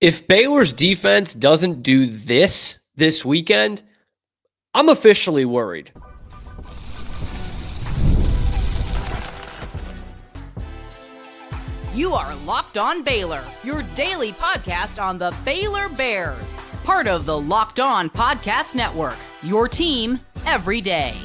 If Baylor's defense doesn't do this weekend, I'm officially worried. You are Locked On Baylor, your daily podcast on the Baylor Bears. Part of the Locked On Podcast Network, your team every day.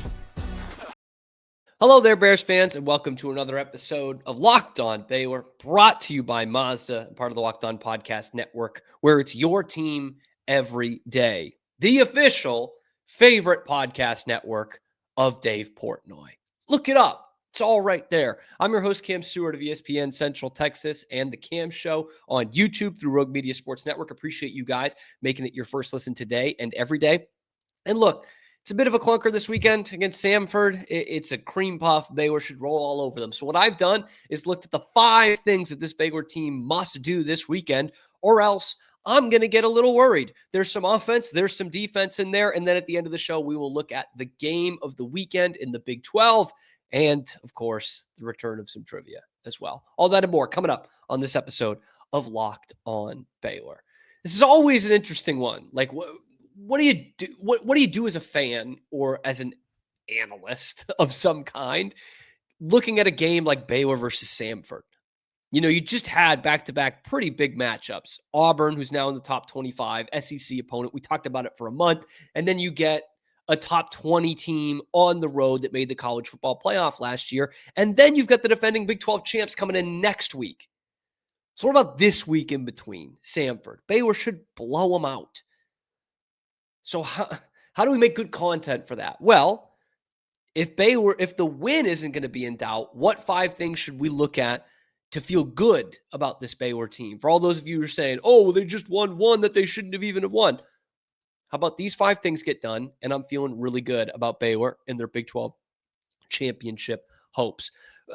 Hello there, Bears fans, and welcome to another episode of Locked On Baylor, brought to you by Mazda, part of the Locked On Podcast Network, where it's your team every day. The official favorite podcast network of Dave Portnoy. Look it up. It's all right there. I'm your host, Cam Stuart of ESPN Central Texas and The Cam Show on YouTube through Rogue Media Sports Network. Appreciate you guys making it your first listen today and every day. And look, it's a bit of a clunker this weekend against Samford. It's a cream puff. Baylor should roll all over them. So what I've done is looked at the 5 things that this Baylor team must do this weekend, or else I'm going to get a little worried. There's some offense, there's some defense in there, and then at the end of the show, we will look at the game of the weekend in the Big 12, and of course, the return of some trivia as well. All that and more coming up on this episode of Locked On Baylor. This is always an interesting one. Like, what do you do? What do you do as a fan or as an analyst of some kind, looking at a game like Baylor versus Samford? You know, you just had back-to-back pretty big matchups. Auburn, who's now in the top 25, SEC opponent. We talked about it for a month. And then you get a top 20 team on the road that made the college football playoff last year. And then you've got the defending Big 12 champs coming in next week. So what about this week in between? Samford. Baylor should blow them out. So how do we make good content for that? Well, if the win isn't going to be in doubt, what 5 things should we look at to feel good about this Baylor team? For all those of you who are saying, oh, well, they just won one that they shouldn't have even have won. How about these 5 things get done, and I'm feeling really good about Baylor and their Big 12 championship hopes.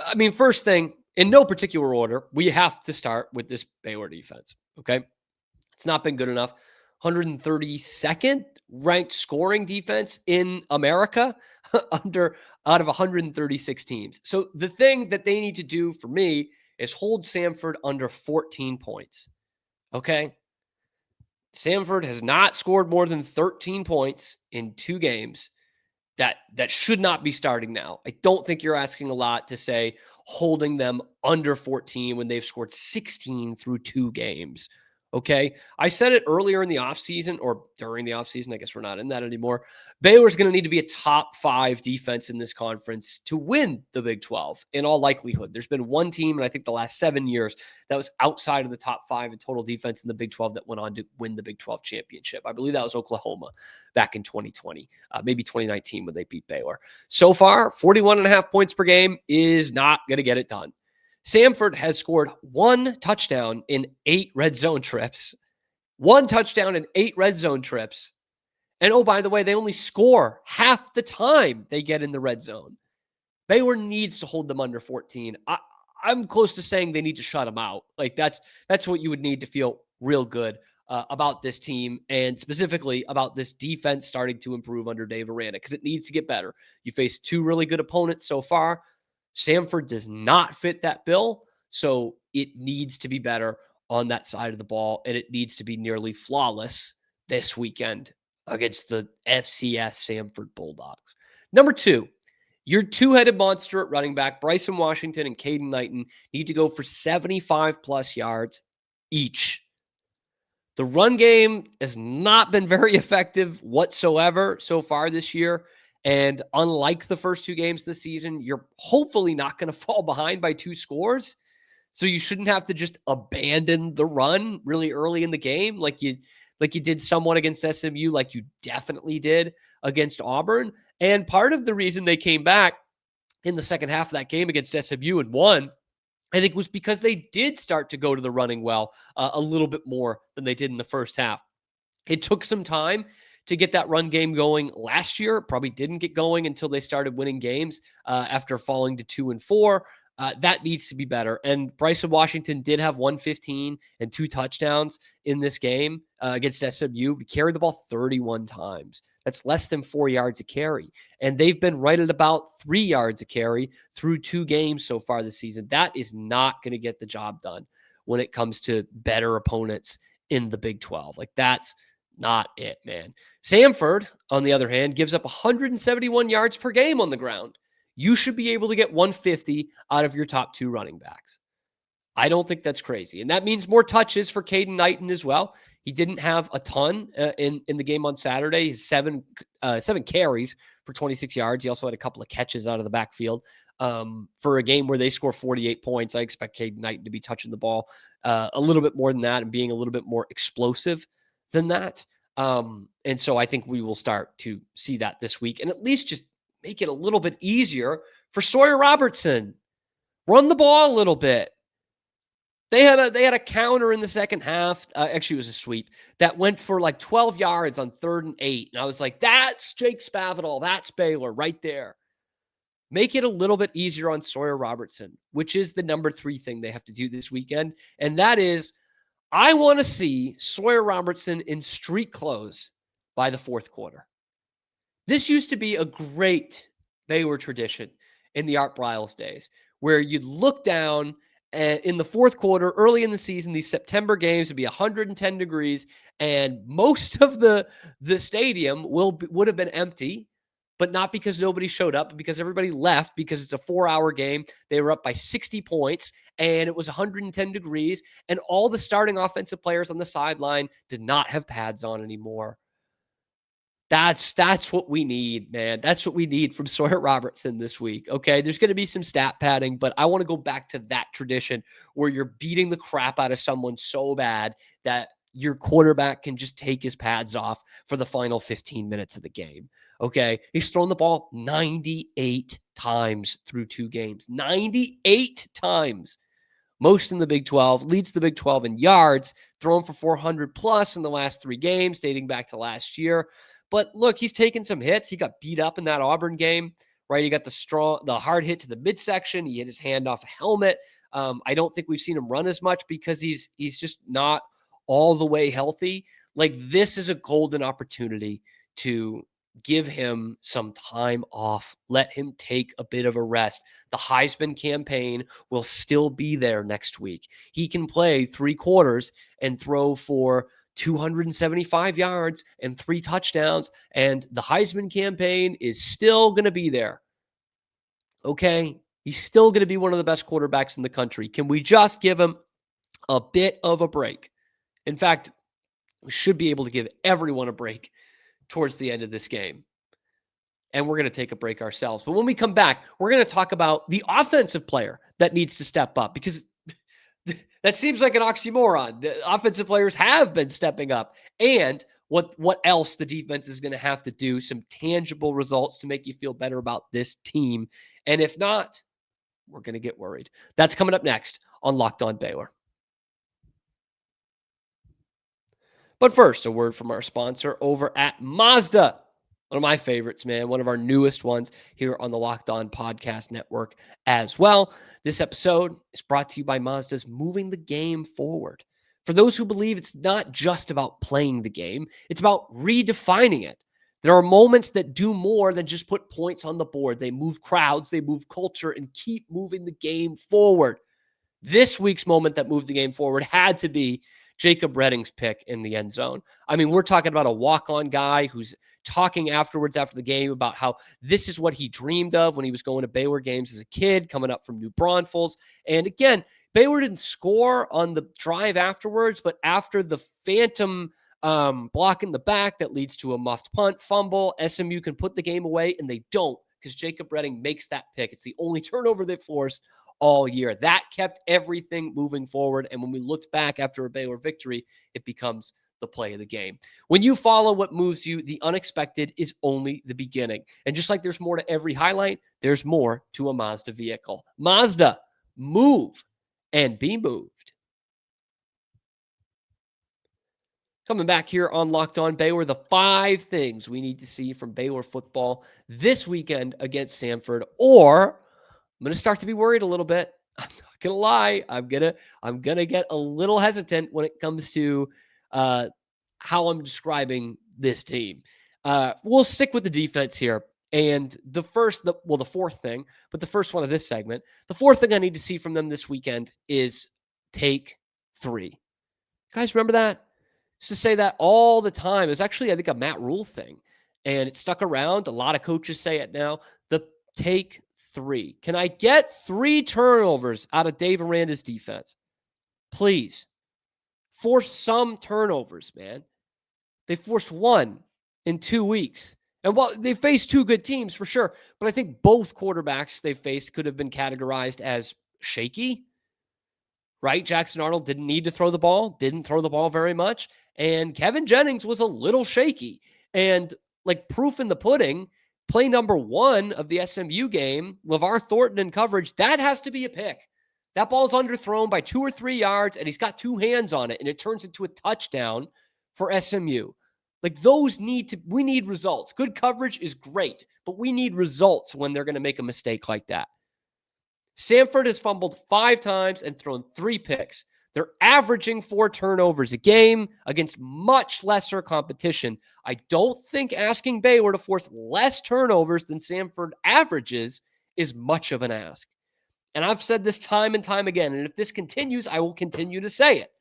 I mean, first thing, in no particular order, we have to start with this Baylor defense, okay? It's not been good enough. 132nd ranked scoring defense in America out of 136 teams. So the thing that they need to do for me is hold Samford under 14 points. Okay? Samford has not scored more than 13 points in 2 games. That should not be starting now. I don't think you're asking a lot to say holding them under 14 when they've scored 16 through 2 games. Okay. I said it earlier in the offseason or during the offseason. I guess we're not in that anymore. Baylor's going to need to be a top 5 defense in this conference to win the Big 12 in all likelihood. There's been one team in I think the last 7 years that was outside of the top 5 in total defense in the Big 12 that went on to win the Big 12 championship. I believe that was Oklahoma back in 2020, maybe 2019 when they beat Baylor. So far, 41.5 points per game is not going to get it done. Samford has scored 1 touchdown in 8 red zone trips. 1 touchdown in 8 red zone trips. And oh, by the way, they only score half the time they get in the red zone. Baylor needs to hold them under 14. I'm close to saying they need to shut them out. Like that's what you would need to feel real good about this team and specifically about this defense starting to improve under Dave Aranda because it needs to get better. You face 2 really good opponents so far. Samford does not fit that bill, so it needs to be better on that side of the ball, and it needs to be nearly flawless this weekend against the FCS Samford Bulldogs. Number 2, your 2-headed monster at running back, Bryson Washington and Caden Knighton, need to go for 75-plus yards each. The run game has not been very effective whatsoever so far this year. And unlike the first 2 games this season, you're hopefully not going to fall behind by 2 scores. So you shouldn't have to just abandon the run really early in the game like you did somewhat against SMU, like you definitely did against Auburn. And part of the reason they came back in the second half of that game against SMU and won, I think, was because they did start to go to the running well a little bit more than they did in the first half. It took some time to get that run game going last year. Probably didn't get going until they started winning games after falling to 2-4. That needs to be better. And Bryson Washington did have 115 and 2 touchdowns in this game against SMU. He carried the ball 31 times. That's less than 4 yards a carry. And they've been right at about 3 yards a carry through 2 games so far this season. That is not going to get the job done when it comes to better opponents in the Big 12. Like, that's not it, man. Samford, on the other hand, gives up 171 yards per game on the ground. You should be able to get 150 out of your top 2 running backs. I don't think that's crazy. And that means more touches for Caden Knighton as well. He didn't have a ton in the game on Saturday. He's seven carries for 26 yards. He also had a couple of catches out of the backfield. For a game where they score 48 points, I expect Caden Knighton to be touching the ball a little bit more than that and being a little bit more explosive than that. And so I think we will start to see that this week and at least just make it a little bit easier for Sawyer Robertson. Run the ball a little bit. They had a counter in the second half. Actually, it was a sweep that went for like 12 yards on 3rd and 8. And I was like, that's Jake Spavital. That's Baylor right there. Make it a little bit easier on Sawyer Robertson, which is the number 3 thing they have to do this weekend. And that is, I want to see Sawyer Robertson in street clothes by the 4th quarter. This used to be a great Baylor tradition in the Art Briles days, where you'd look down and in the 4th quarter, early in the season, these September games would be 110 degrees, and most of the stadium would have been empty, but not because nobody showed up, but because everybody left because it's a 4-hour game. They were up by 60 points, and it was 110 degrees, and all the starting offensive players on the sideline did not have pads on anymore. That's what we need, man. That's what we need from Sawyer Robertson this week. Okay. There's going to be some stat padding, but I want to go back to that tradition where you're beating the crap out of someone so bad that your quarterback can just take his pads off for the final 15 minutes of the game. Okay. He's thrown the ball 98 times through 2 games. 98 times. Most in the Big 12, leads the Big 12 in yards, thrown for 400 plus in the last 3 games, dating back to last year. But look, he's taken some hits. He got beat up in that Auburn game, right? He got the hard hit to the midsection. He hit his hand off a helmet. I don't think we've seen him run as much because he's just not all the way healthy. Like, this is a golden opportunity to give him some time off. Let him take a bit of a rest. The Heisman campaign will still be there next week. He can play 3 quarters and throw for 275 yards and 3 touchdowns, and the Heisman campaign is still going to be there. Okay? He's still going to be one of the best quarterbacks in the country. Can we just give him a bit of a break? In fact, we should be able to give everyone a break towards the end of this game. And we're going to take a break ourselves. But when we come back, we're going to talk about the offensive player that needs to step up, because that seems like an oxymoron. The offensive players have been stepping up. And what else the defense is going to have to do, some tangible results to make you feel better about this team. And if not, we're going to get worried. That's coming up next on Locked On Baylor. But first, a word from our sponsor over at Mazda. One of my favorites, man. One of our newest ones here on the Locked On Podcast Network as well. This episode is brought to you by Mazda's Moving the Game Forward. For those who believe it's not just about playing the game, it's about redefining it. There are moments that do more than just put points on the board. They move crowds, they move culture, and keep moving the game forward. This week's moment that moved the game forward had to be Jacob Redding's pick in the end zone. I mean, we're talking about a walk-on guy who's talking afterwards after the game about how this is what he dreamed of when he was going to Baylor games as a kid, coming up from New Braunfels. And again, Baylor didn't score on the drive afterwards, but after the phantom block in the back that leads to a muffed punt, fumble, SMU can put the game away, and they don't, because Jacob Redding makes that pick. It's the only turnover they forced all year. That kept everything moving forward. And when we looked back after a Baylor victory, it becomes the play of the game. When you follow what moves you, the unexpected is only the beginning. And just like there's more to every highlight, there's more to a Mazda vehicle. Mazda, move and be moved. Coming back here on Locked On Baylor, the 5 things we need to see from Baylor football this weekend against Samford, or I'm going to start to be worried a little bit. I'm not going to lie. I'm going to get a little hesitant when it comes to how I'm describing this team. We'll stick with the defense here. And the fourth thing, but the first one of this segment, the 4th thing I need to see from them this weekend is take 3. Guys, remember that? Used to say that all the time. It's actually, I think, a Matt Rule thing, and it stuck around. A lot of coaches say it now. The take 3. Can I get 3 turnovers out of Dave Aranda's defense? Please. Force some turnovers, man. They forced 1 in 2 weeks. And while they faced 2 good teams for sure, but I think both quarterbacks they faced could have been categorized as shaky, right? Jackson Arnold didn't need to throw the ball, didn't throw the ball very much. And Kevin Jennings was a little shaky. And like proof in the pudding, play number 1 of the SMU game, LeVar Thornton in coverage, that has to be a pick. That ball's underthrown by 2 or 3 yards, and he's got 2 hands on it, and it turns into a touchdown for SMU. Like we need results. Good coverage is great, but we need results when they're going to make a mistake like that. Samford has fumbled 5 times and thrown 3 picks. They're averaging 4 turnovers a game against much lesser competition. I don't think asking Baylor to force less turnovers than Samford averages is much of an ask. And I've said this time and time again, and if this continues, I will continue to say it.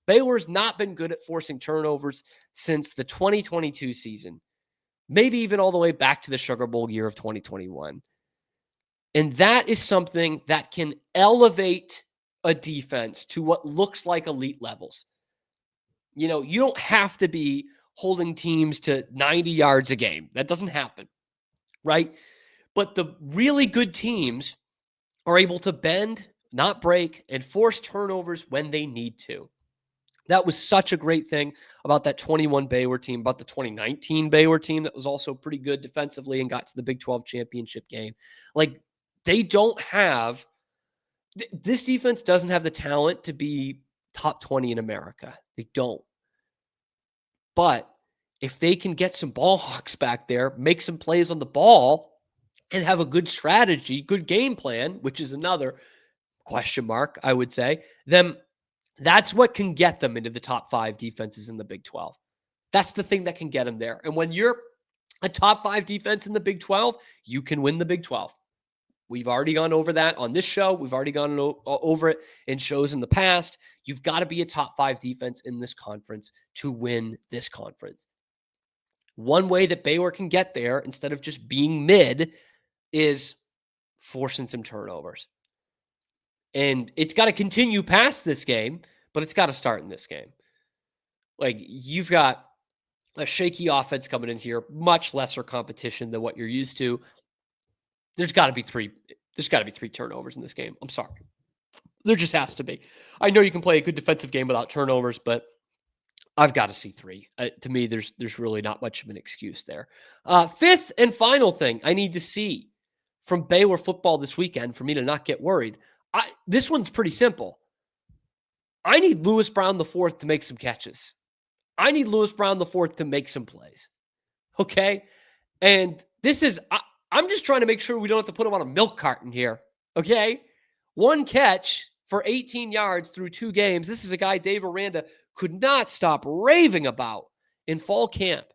Baylor's not been good at forcing turnovers since the 2022 season, maybe even all the way back to the Sugar Bowl year of 2021. And that is something that can elevate a defense to what looks like elite levels. You know, you don't have to be holding teams to 90 yards a game. That doesn't happen, right? But the really good teams are able to bend, not break, and force turnovers when they need to. That was such a great thing about that 21 Baylor team, about the 2019 Baylor team that was also pretty good defensively and got to the Big 12 championship game. Like, they don't have, this defense doesn't have the talent to be top 20 in America. They don't. But if they can get some ball hawks back there, make some plays on the ball, and have a good strategy, good game plan, which is another question mark, I would say, then that's what can get them into the top 5 defenses in the Big 12. That's the thing that can get them there. And when you're a top 5 defense in the Big 12, you can win the Big 12. We've already gone over that on this show. We've already gone over it in shows in the past. You've got to be a top 5 defense in this conference to win this conference. One way that Baylor can get there, instead of just being mid, is forcing some turnovers. And it's got to continue past this game, but it's got to start in this game. Like, you've got a shaky offense coming in here, much lesser competition than what you're used to. There's got to be 3 turnovers in this game. I'm sorry. There just has to be. I know you can play a good defensive game without turnovers, but I've got to see 3. To me, there's really not much of an excuse there. 5th and final thing I need to see from Baylor football this weekend for me to not get worried. This one's pretty simple. I need Lewis Brown IV to make some catches. I need Lewis Brown IV to make some plays. Okay? And this is, I'm just trying to make sure we don't have to put him on a milk carton here. Okay? 1 catch for 18 yards through 2 games. This is a guy Dave Aranda could not stop raving about in fall camp.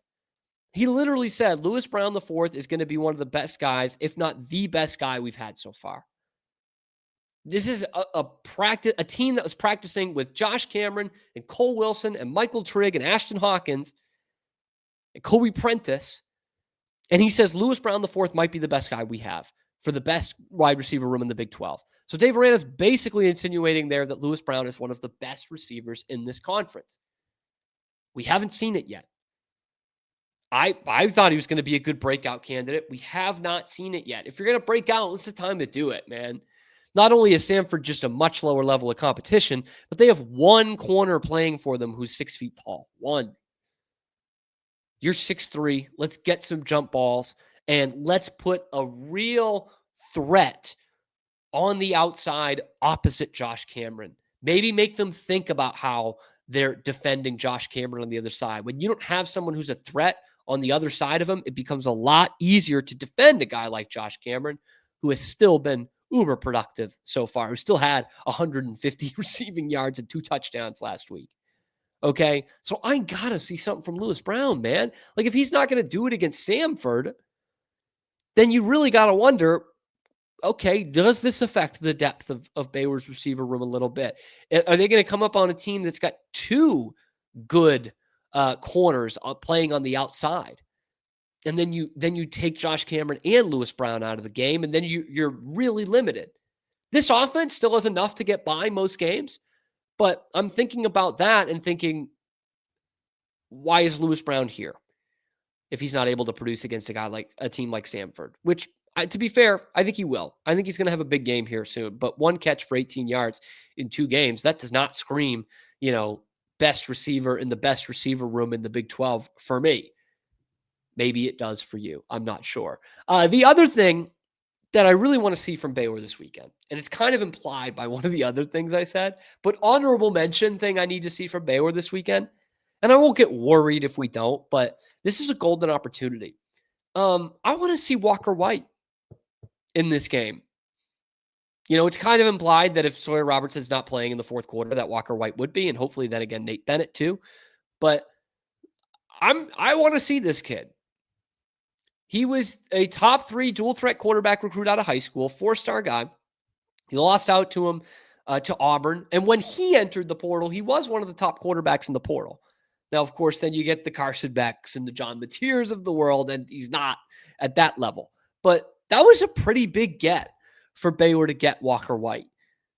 He literally said Lewis Brown IV is going to be one of the best guys, if not the best guy we've had so far. This is a team that was practicing with Josh Cameron and Cole Wilson and Michael Trigg and Ashton Hawkins and Kobe Prentice. And he says Lewis Brown IV might be the best guy we have for the best wide receiver room in the Big 12. So Dave Aranda is basically insinuating there that Lewis Brown is one of the best receivers in this conference. We haven't seen it yet. I thought he was going to be a good breakout candidate. We have not seen it yet. If you're going to break out, it's the time to do it, man. Not only is Samford just a much lower level of competition, but they have 1 corner playing for them who's 6 feet tall. 1. You're 6'3". Let's get some jump balls, and let's put a real threat on the outside opposite Josh Cameron. Maybe make them think about how they're defending Josh Cameron on the other side. When you don't have someone who's a threat on the other side of him, it becomes a lot easier to defend a guy like Josh Cameron, who has still been uber productive so far, who still had 150 receiving yards and 2 touchdowns last week. Okay, so I gotta see something from Lewis Brown, man. Like, if he's not going to do it against Samford, then you really got to wonder, okay, does this affect the depth of Baylor's receiver room a little bit? Are they going to come up on a team that's got 2 good corners playing on the outside. And then you take Josh Cameron and Lewis Brown out of the game, and then you're really limited. This offense still has enough to get by most games, but I'm thinking about that and thinking, why is Lewis Brown here if he's not able to produce against a team like Samford? Which, to be fair, I think he will. I think he's going to have a big game here soon. But one catch for 18 yards in 2 games, that does not scream, best receiver in the best receiver room in the Big 12 for me. Maybe it does for you. I'm not sure. The other thing that I really want to see from Baylor this weekend, and it's kind of implied by one of the other things I said, but honorable mention thing I need to see from Baylor this weekend, and I won't get worried if we don't, but this is a golden opportunity. I want to see Walker White in this game. It's kind of implied that if Sawyer Robertson's not playing in the fourth quarter, that Walker White would be, and hopefully then again Nate Bennett too. But I want to see this kid. He was a top 3 dual threat quarterback recruit out of high school, 4-star guy. He lost out to him to Auburn. And when he entered the portal, he was one of the top quarterbacks in the portal. Now, of course, then you get the Carson Becks and the John Mateers of the world, and he's not at that level. But that was a pretty big get for Baylor to get Walker White.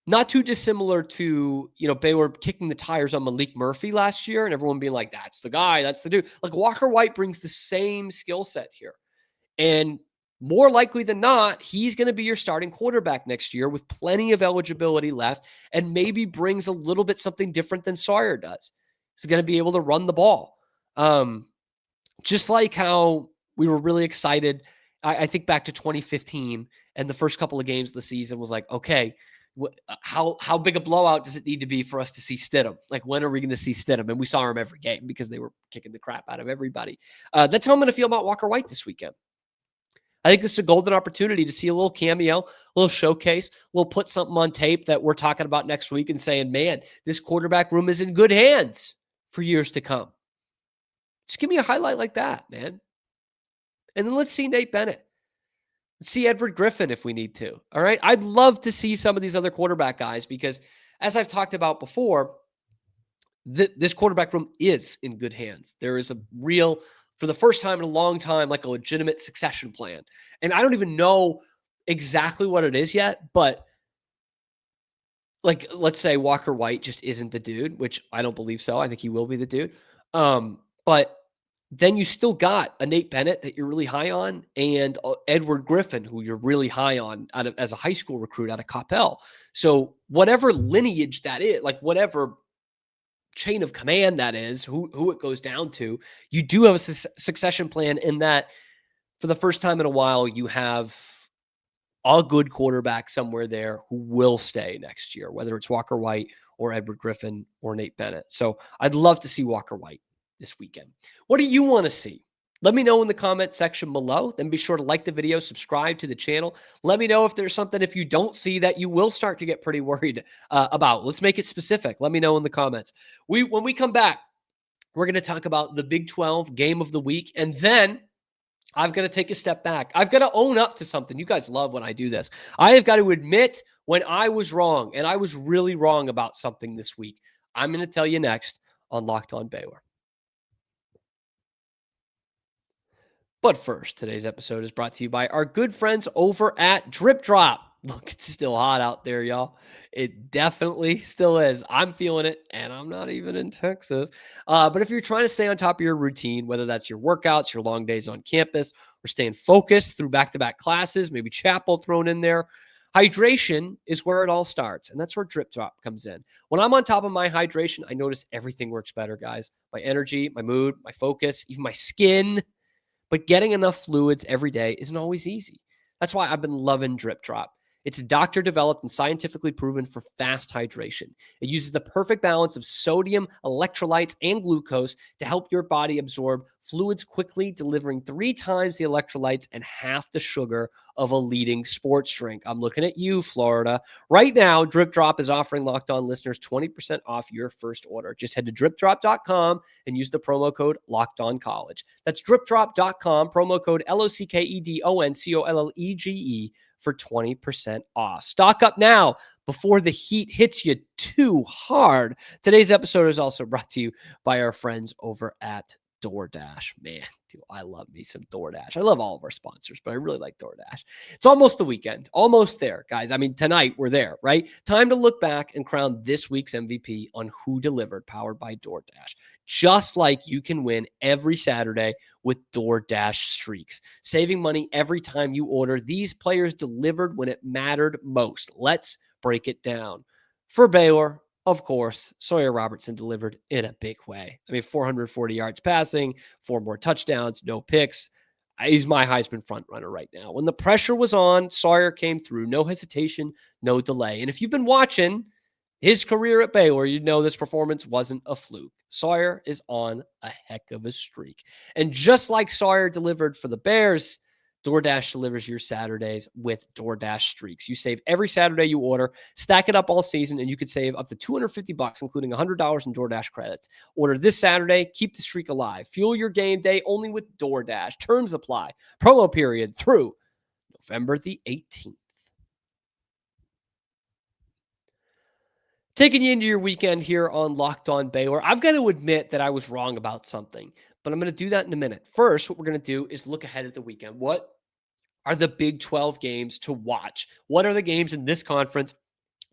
Not too dissimilar to, Baylor kicking the tires on Malik Murphy last year and everyone being like, that's the guy, that's the dude. Like, Walker White brings the same skill set here. And more likely than not, he's going to be your starting quarterback next year with plenty of eligibility left and maybe brings a little bit something different than Sawyer does. He's going to be able to run the ball. Just like how we were really excited. I think back to 2015 and the first couple of games of the season was like, okay, how big a blowout does it need to be for us to see Stidham? Like, when are we going to see Stidham? And we saw him every game because they were kicking the crap out of everybody. That's how I'm going to feel about Walker White this weekend. I think this is a golden opportunity to see a little cameo, a little showcase. We'll put something on tape that we're talking about next week and saying, man, this quarterback room is in good hands for years to come. Just give me a highlight like that, man. And then let's see Nate Bennett. Let's see Edward Griffin if we need to. All right. I'd love to see some of these other quarterback guys because, as I've talked about before, this quarterback room is in good hands. There is a real, for the first time in a long time, like a legitimate succession plan. And I don't even know exactly what it is yet, but like, let's say Walker White just isn't the dude, which I don't believe so. I think he will be the dude. But then you still got a Nate Bennett that you're really high on and Edward Griffin, who you're really high on as a high school recruit out of Coppell. So whatever lineage that is, like whatever chain of command that is, who it goes down to, you do have a succession plan in that for the first time in a while, you have a good quarterback somewhere there who will stay next year, whether it's Walker White or Edward Griffin or Nate Bennett. So I'd love to see Walker White this weekend. What do you want to see? Let me know in the comment section below. Then be sure to like the video, subscribe to the channel. Let me know if there's something, if you don't see, that you will start to get pretty worried about. Let's make it specific. Let me know in the comments. When we come back, we're going to talk about the Big 12 game of the week. And then I've got to take a step back. I've got to own up to something. You guys love when I do this. I have got to admit when I was wrong, and I was really wrong about something this week. I'm going to tell you next on Locked On Baylor. But first, today's episode is brought to you by our good friends over at Drip Drop. Look, it's still hot out there, y'all. It definitely still is. I'm feeling it, and I'm not even in Texas. But if you're trying to stay on top of your routine, whether that's your workouts, your long days on campus, or staying focused through back-to-back classes, maybe chapel thrown in there, hydration is where it all starts, and that's where Drip Drop comes in. When I'm on top of my hydration, I notice everything works better, guys. My energy, my mood, my focus, even my skin. But getting enough fluids every day isn't always easy. That's why I've been loving Drip Drop. It's doctor-developed and scientifically proven for fast hydration. It uses the perfect balance of sodium, electrolytes, and glucose to help your body absorb fluids quickly, delivering 3 times the electrolytes and half the sugar of a leading sports drink. I'm looking at you, Florida. Right now, Drip Drop is offering Locked On listeners 20% off your first order. Just head to dripdrop.com and use the promo code LOCKEDONCollege. That's dripdrop.com, promo code LOCKEDONCOLLEGE for 20% off. Stock up now before the heat hits you too hard. Today's episode is also brought to you by our friends over at DoorDash. Man, do I love me some DoorDash. I love all of our sponsors, but I really like DoorDash. It's almost the weekend, almost there, guys. I mean, tonight we're there, right? Time to look back and crown this week's MVP on Who Delivered, powered by DoorDash. Just like you can win every Saturday with DoorDash streaks, saving money every time you order. These players delivered when it mattered most. Let's break it down. For Baylor, of course, Sawyer Robertson delivered in a big way. I mean, 440 yards passing, 4 more touchdowns, no picks. He's my Heisman front runner right now. When the pressure was on, Sawyer came through. No hesitation, no delay. And if you've been watching his career at Baylor, you know this performance wasn't a fluke. Sawyer is on a heck of a streak. And just like Sawyer delivered for the Bears, DoorDash delivers your Saturdays with DoorDash streaks. You save every Saturday you order, stack it up all season, and you could save up to $250, including $100 in DoorDash credits. Order this Saturday, keep the streak alive. Fuel your game day only with DoorDash. Terms apply. Promo period through November the 18th. Taking you into your weekend here on Locked On Baylor. I've got to admit that I was wrong about something, but I'm going to do that in a minute. First, what we're going to do is look ahead at the weekend. What are the Big 12 games to watch? What are the games in this conference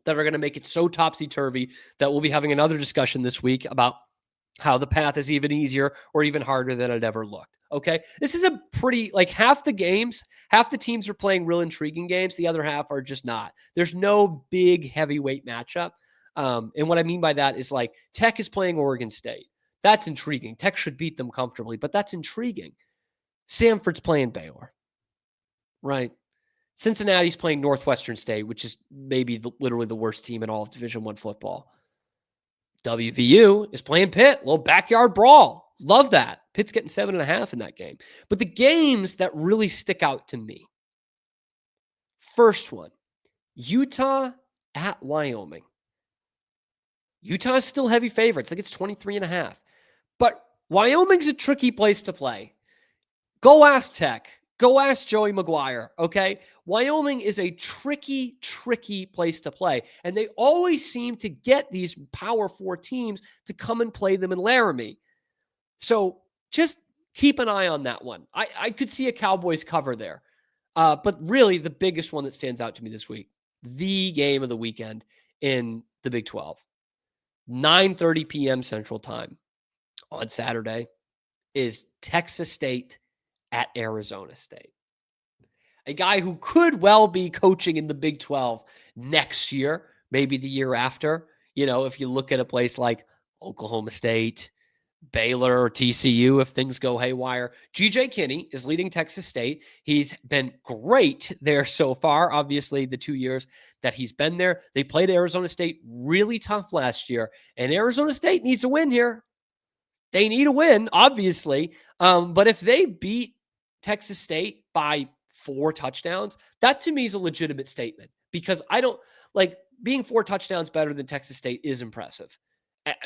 that are going to make it so topsy-turvy that we'll be having another discussion this week about how the path is even easier or even harder than it ever looked? Okay. This is a pretty, like, half the teams are playing real intriguing games. The other half are just not. There's no big heavyweight matchup. And what I mean by that is, like, Tech is playing Oregon State. That's intriguing. Tech should beat them comfortably, but that's intriguing. Samford's playing Baylor, right? Cincinnati's playing Northwestern State, which is maybe literally the worst team in all of Division I football. WVU is playing Pitt, little backyard brawl. Love that. Pitt's getting 7.5 in that game. But the games that really stick out to me. First one, Utah at Wyoming. Utah is still heavy favorites. I think it's 23.5. But Wyoming's a tricky place to play. Go ask Tech. Go ask Joey McGuire, okay? Wyoming is a tricky, tricky place to play. And they always seem to get these Power 4 teams to come and play them in Laramie. So just keep an eye on that one. I could see a Cowboys cover there. But really, the biggest one that stands out to me this week, the game of the weekend in the Big 12. 9:30 p.m. Central Time on Saturday is Texas State at Arizona State. A guy who could well be coaching in the Big 12 next year, maybe the year after. You know, if you look at a place like Oklahoma State, Baylor, or TCU, if things go haywire. G.J. Kinney is leading Texas State. He's been great there so far. Obviously, the 2 years that he's been there, they played Arizona State really tough last year, and Arizona State needs a win here. They need a win, obviously. But if they beat Texas State by 4 touchdowns, that to me is a legitimate statement, because I don't like being 4 touchdowns better than Texas State is impressive,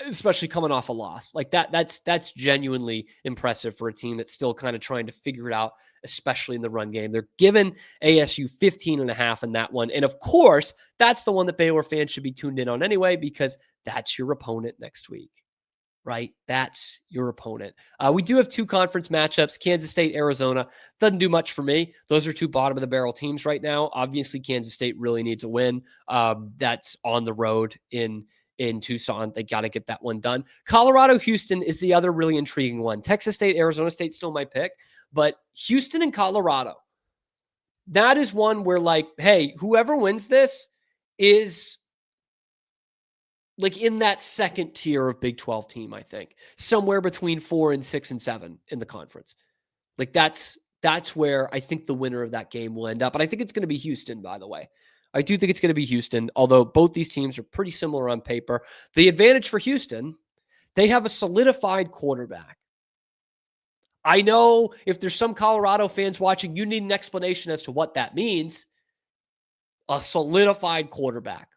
especially coming off a loss like that. That's genuinely impressive for a team that's still kind of trying to figure it out, especially in the run game. They're giving ASU 15.5 in that one. And of course, that's the one that Baylor fans should be tuned in on anyway, because that's your opponent next week. Right? That's your opponent. We do have 2 conference matchups. Kansas State, Arizona. Doesn't do much for me. Those are 2 bottom of the barrel teams right now. Obviously, Kansas State really needs a win. That's on the road in Tucson. They got to get that one done. Colorado, Houston is the other really intriguing one. Texas State, Arizona State, still my pick. But Houston and Colorado, that is one where, like, hey, whoever wins this is like in that second tier of Big 12 team, I think. Somewhere between 4 and 6 and 7 in the conference. Like that's where I think the winner of that game will end up. And I think it's going to be Houston, by the way. I do think it's going to be Houston, although both these teams are pretty similar on paper. The advantage for Houston, they have a solidified quarterback. I know if there's some Colorado fans watching, you need an explanation as to what that means. A solidified quarterback.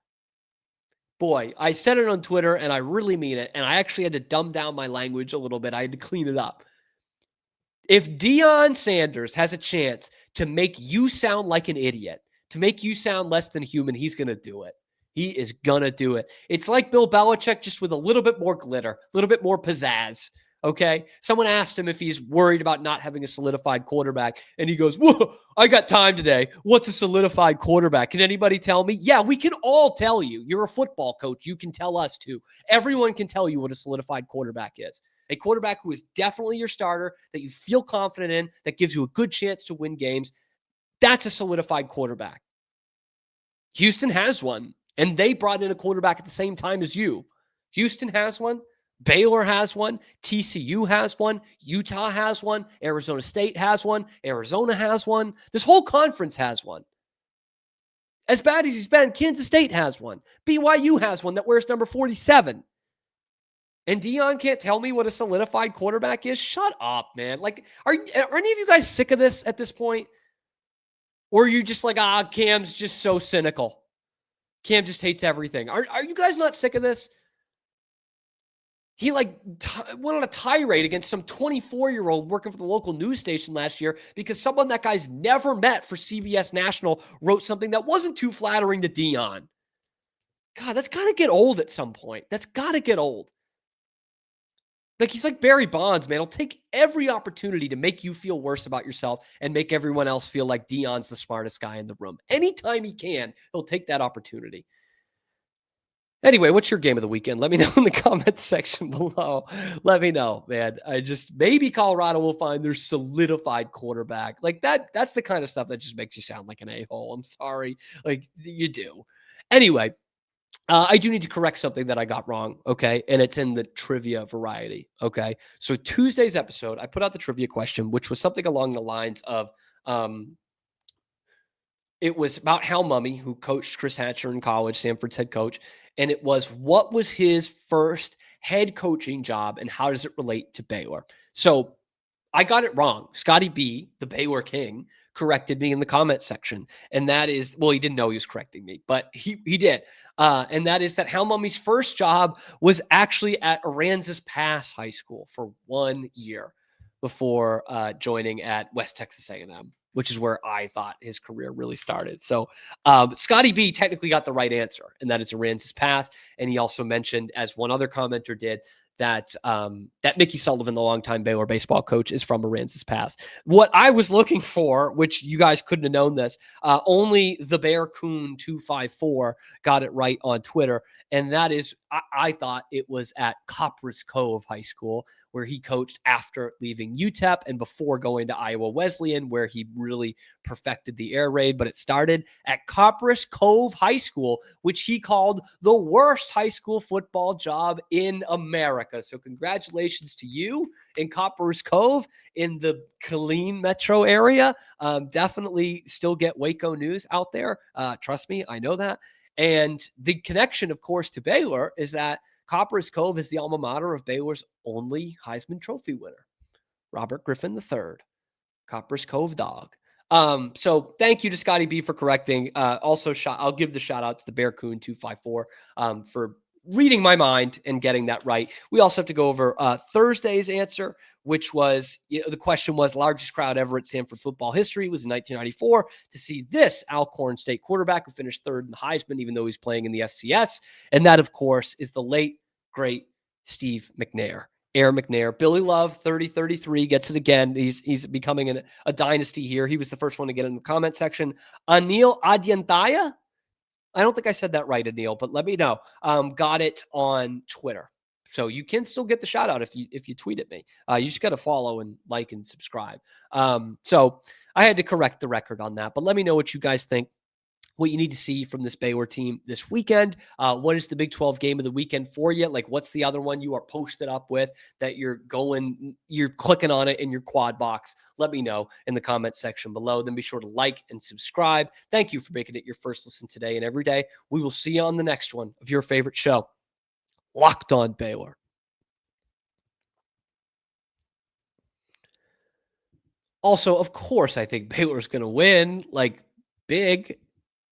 Boy, I said it on Twitter, and I really mean it, and I actually had to dumb down my language a little bit. I had to clean it up. If Deion Sanders has a chance to make you sound like an idiot, To make you sound less than human, he's going to do it. He is going to do it. It's like Bill Belichick, just with a little bit more glitter, a little bit more pizzazz. Okay. Someone asked him if he's worried about not having a solidified quarterback. And he goes, whoa, I got time today. What's a solidified quarterback? Can anybody tell me? Yeah, we can all tell you. You're a football coach. You can tell us too. Everyone can tell you what a solidified quarterback is. A quarterback who is definitely your starter, that you feel confident in, that gives you a good chance to win games. That's a solidified quarterback. Houston has one, and they brought in a quarterback at the same time as you. Houston has one. Baylor has one. TCU has one. Utah has one. Arizona State has one. Arizona has one. This whole conference has one. As bad as he's been, Kansas State has one. BYU has one that wears number 47. And Deion can't tell me what a solidified quarterback is? Shut up, man. Like, are any of you guys sick of this at this point? Or are you just like, Cam's just so cynical. Cam just hates everything. Are you guys not sick of this? He went on a tirade against some 24-year-old working for the local news station last year because someone that guy's never met for CBS National wrote something that wasn't too flattering to Deion. God, that's got to get old at some point. That's got to get old. Like, he's like Barry Bonds, man. He'll take every opportunity to make you feel worse about yourself and make everyone else feel like Deion's the smartest guy in the room. Anytime he can, he'll take that opportunity. Anyway, what's your game of the weekend? Let me know in the comments section below. Let me know, man. Maybe Colorado will find their solidified quarterback. Like that's the kind of stuff that just makes you sound like an a-hole. I'm sorry. Like, you do. Anyway, I do need to correct something that I got wrong, okay? And it's in the trivia variety, okay? So Tuesday's episode, I put out the trivia question, which was something along the lines of, it was about Hal Mumme, who coached Chris Hatcher in college, Samford's head coach. And it was, what was his first head coaching job and how does it relate to Baylor? So I got it wrong. Scotty B, the Baylor King, corrected me in the comment section. And that is, well, he didn't know he was correcting me, but he did. And that is that Hal Mumme's first job was actually at Aransas Pass High School for 1 year before joining at West Texas A&M, which is where I thought his career really started. So Scotty B technically got the right answer, and that is Aransas Pass. And he also mentioned, as one other commenter did, that Mickey Sullivan, the longtime Baylor baseball coach, is from Aransas Pass. What I was looking for, which you guys couldn't have known this, only the Bear Coon 254 got it right on Twitter. And that is, I thought it was at Copperas Cove High School, where he coached after leaving UTEP and before going to Iowa Wesleyan, where he really perfected the air raid. But it started at Copperas Cove High School, which he called the worst high school football job in America. So congratulations to you in Copperas Cove in the Killeen metro area. Definitely still get Waco news out there. Trust me, I know that. And the connection, of course, to Baylor is that Copperas Cove is the alma mater of Baylor's only Heisman Trophy winner, Robert Griffin III, Copperas Cove dog. So thank you to Scotty B for correcting. Also, I'll give the shout out to the Bear Coon 254 for reading my mind and getting that right. We also have to go over Thursday's answer, which was, the question was, largest crowd ever at Samford football history was in 1994 to see this Alcorn State quarterback who finished third in the Heisman, even though he's playing in the FCS. And that, of course, is the late, great Steve McNair. Air McNair. Billy Love, 30-33, gets it again. He's becoming a dynasty here. He was the first one to get in the comment section. Anil Adyantaya, I don't think I said that right, Anil, but let me know. Got it on Twitter. So you can still get the shout out if you tweet at me. You just got to follow and like and subscribe. So I had to correct the record on that, but let me know what you guys think, what you need to see from this Baylor team this weekend. What is the Big 12 game of the weekend for you? Like, what's the other one you are posted up with that you're clicking on it in your quad box? Let me know in the comments section below. Then be sure to like and subscribe. Thank you for making it your first listen today and every day. We will see you on the next one of your favorite show, Locked On Baylor. Also, of course, I think Baylor's going to win, like, big.